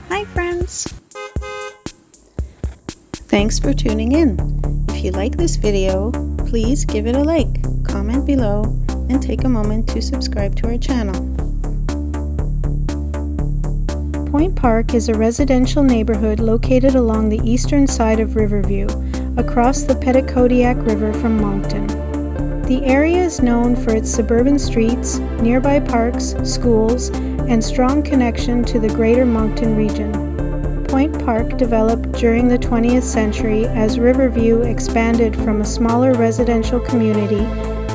Hi friends! Thanks for tuning in. If you like this video, please give it a like, comment below, and take a moment to subscribe to our channel. Point Park is a residential neighborhood located along the eastern side of Riverview, across the Petitcodiac River from Moncton. The area is known for its suburban streets, nearby parks, schools, and strong connection to the greater Moncton region. Point Park developed during the 20th century as Riverview expanded from a smaller residential community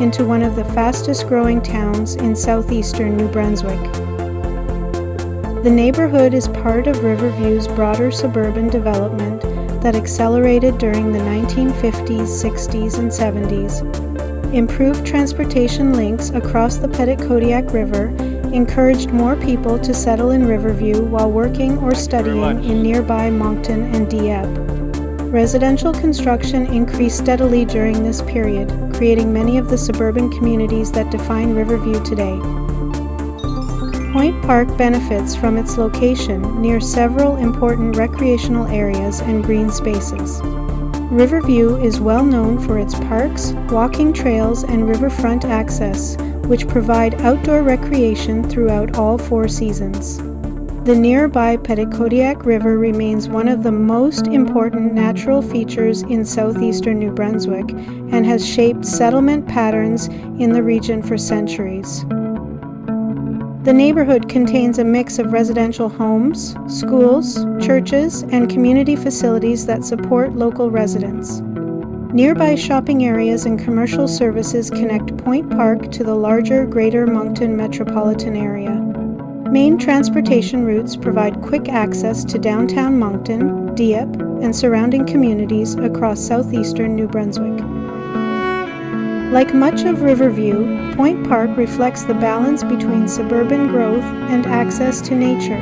into one of the fastest growing towns in southeastern New Brunswick. The neighborhood is part of Riverview's broader suburban development that accelerated during the 1950s, 60s, and 70s. Improved transportation links across the Petitcodiac River encouraged more people to settle in Riverview while working or studying in nearby Moncton and Dieppe. Residential construction increased steadily during this period, creating many of the suburban communities that define Riverview today. Point Park benefits from its location near several important recreational areas and green spaces. Riverview is well known for its parks, walking trails, and riverfront access, which provide outdoor recreation throughout all 4 seasons. The nearby Petitcodiac River remains one of the most important natural features in southeastern New Brunswick and has shaped settlement patterns in the region for centuries. The neighborhood contains a mix of residential homes, schools, churches, and community facilities that support local residents. Nearby shopping areas and commercial services connect Point Park to the larger Greater Moncton metropolitan area. Main transportation routes provide quick access to downtown Moncton, Dieppe, and surrounding communities across southeastern New Brunswick. Like much of Riverview, Point Park reflects the balance between suburban growth and access to nature.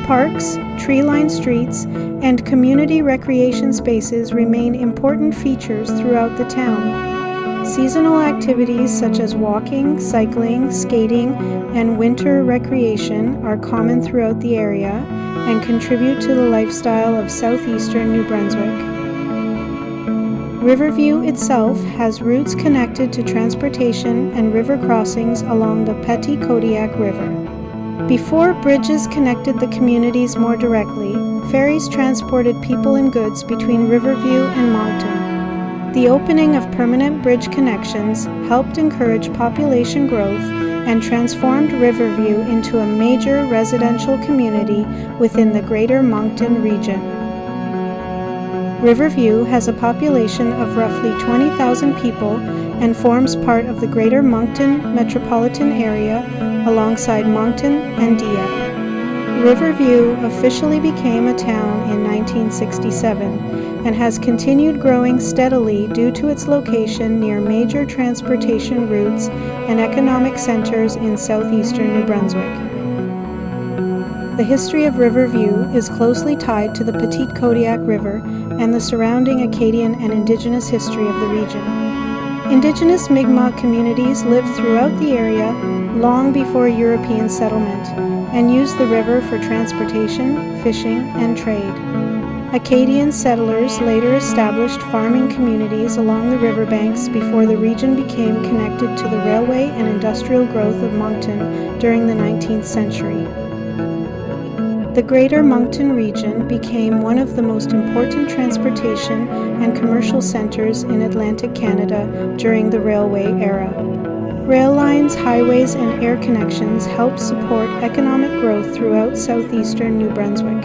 Parks, tree-lined streets, and community recreation spaces remain important features throughout the town. Seasonal activities such as walking, cycling, skating, and winter recreation are common throughout the area and contribute to the lifestyle of southeastern New Brunswick. Riverview itself has routes connected to transportation and river crossings along the Petitcodiac River. Before bridges connected the communities more directly, ferries transported people and goods between Riverview and Moncton. The opening of permanent bridge connections helped encourage population growth and transformed Riverview into a major residential community within the Greater Moncton region. Riverview has a population of roughly 20,000 people and forms part of the Greater Moncton metropolitan area alongside Moncton and Dieppe. Riverview officially became a town in 1967 and has continued growing steadily due to its location near major transportation routes and economic centers in southeastern New Brunswick. The history of Riverview is closely tied to the Petitcodiac River and the surrounding Acadian and Indigenous history of the region. Indigenous Mi'kmaq communities lived throughout the area long before European settlement and used the river for transportation, fishing, and trade. Acadian settlers later established farming communities along the riverbanks before the region became connected to the railway and industrial growth of Moncton during the 19th century. The Greater Moncton region became one of the most important transportation and commercial centers in Atlantic Canada during the railway era. Rail lines, highways, and air connections helped support economic growth throughout southeastern New Brunswick.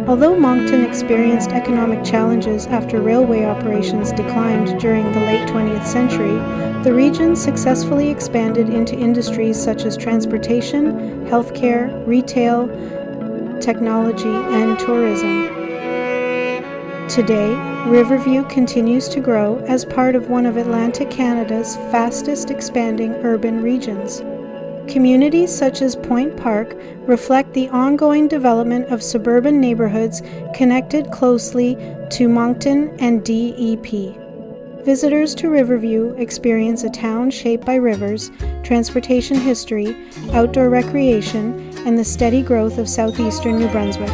Although Moncton experienced economic challenges after railway operations declined during the late 20th century, the region successfully expanded into industries such as transportation, healthcare, retail, technology, and tourism. Today, Riverview continues to grow as part of one of Atlantic Canada's fastest expanding urban regions. Communities such as Point Park reflect the ongoing development of suburban neighborhoods connected closely to Moncton and Dieppe. Visitors to Riverview experience a town shaped by rivers, transportation history, outdoor recreation, and the steady growth of southeastern New Brunswick.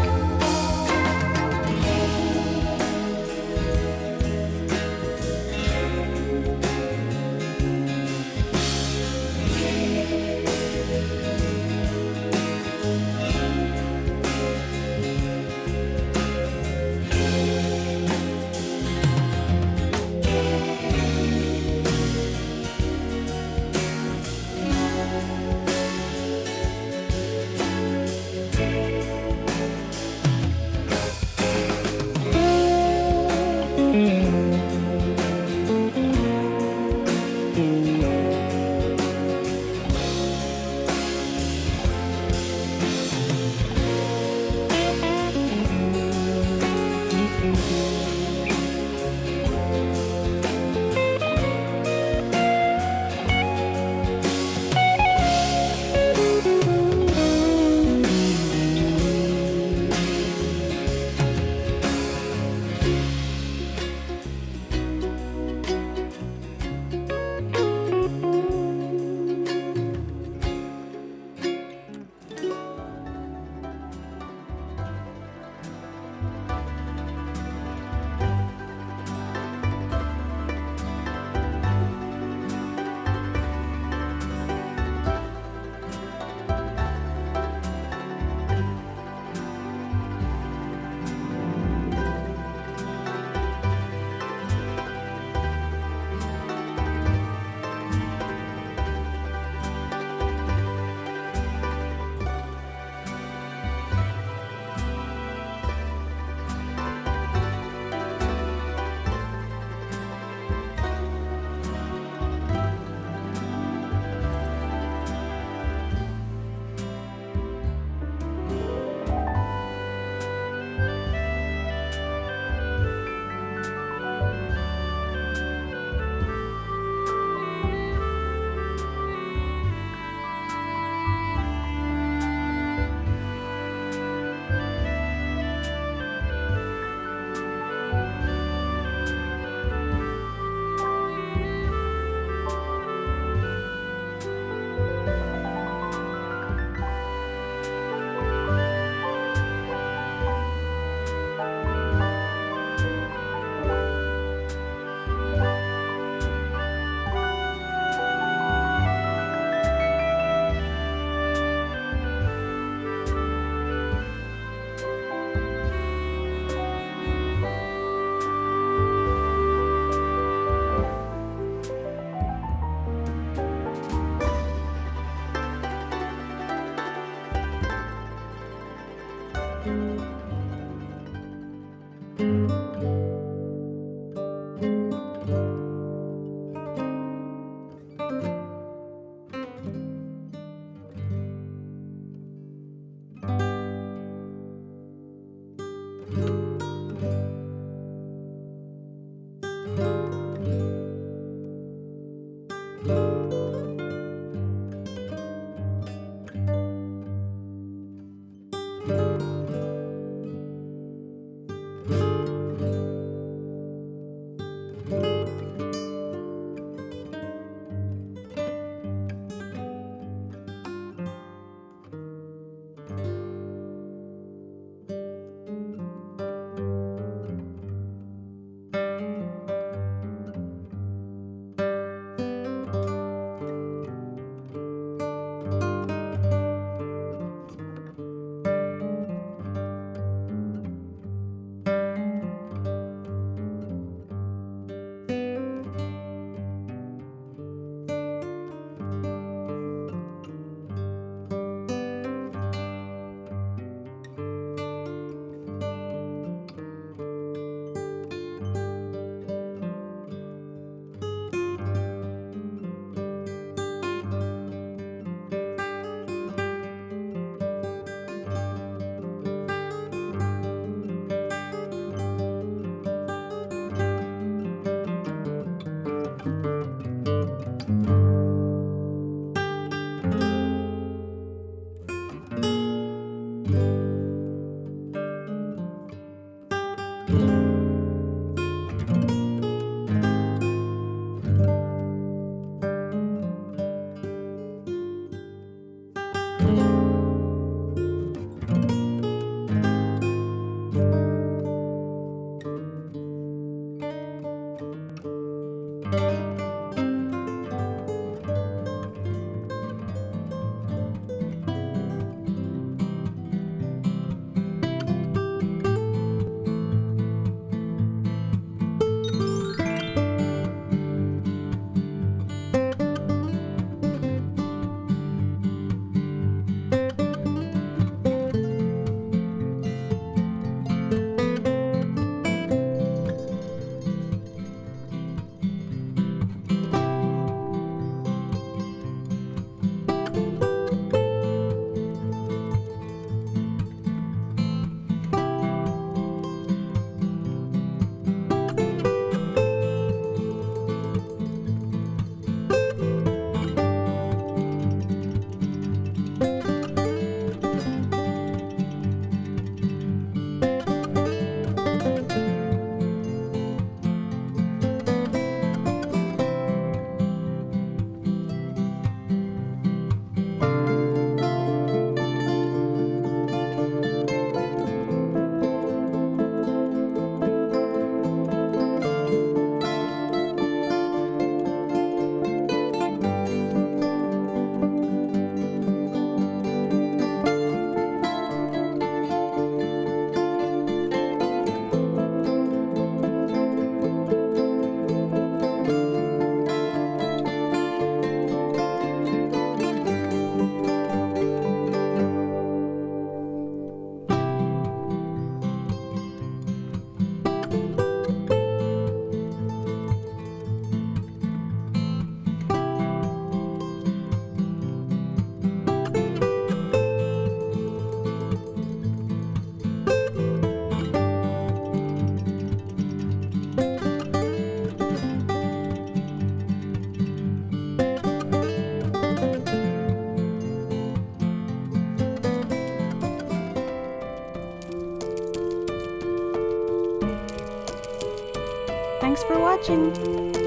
Thanks for watching!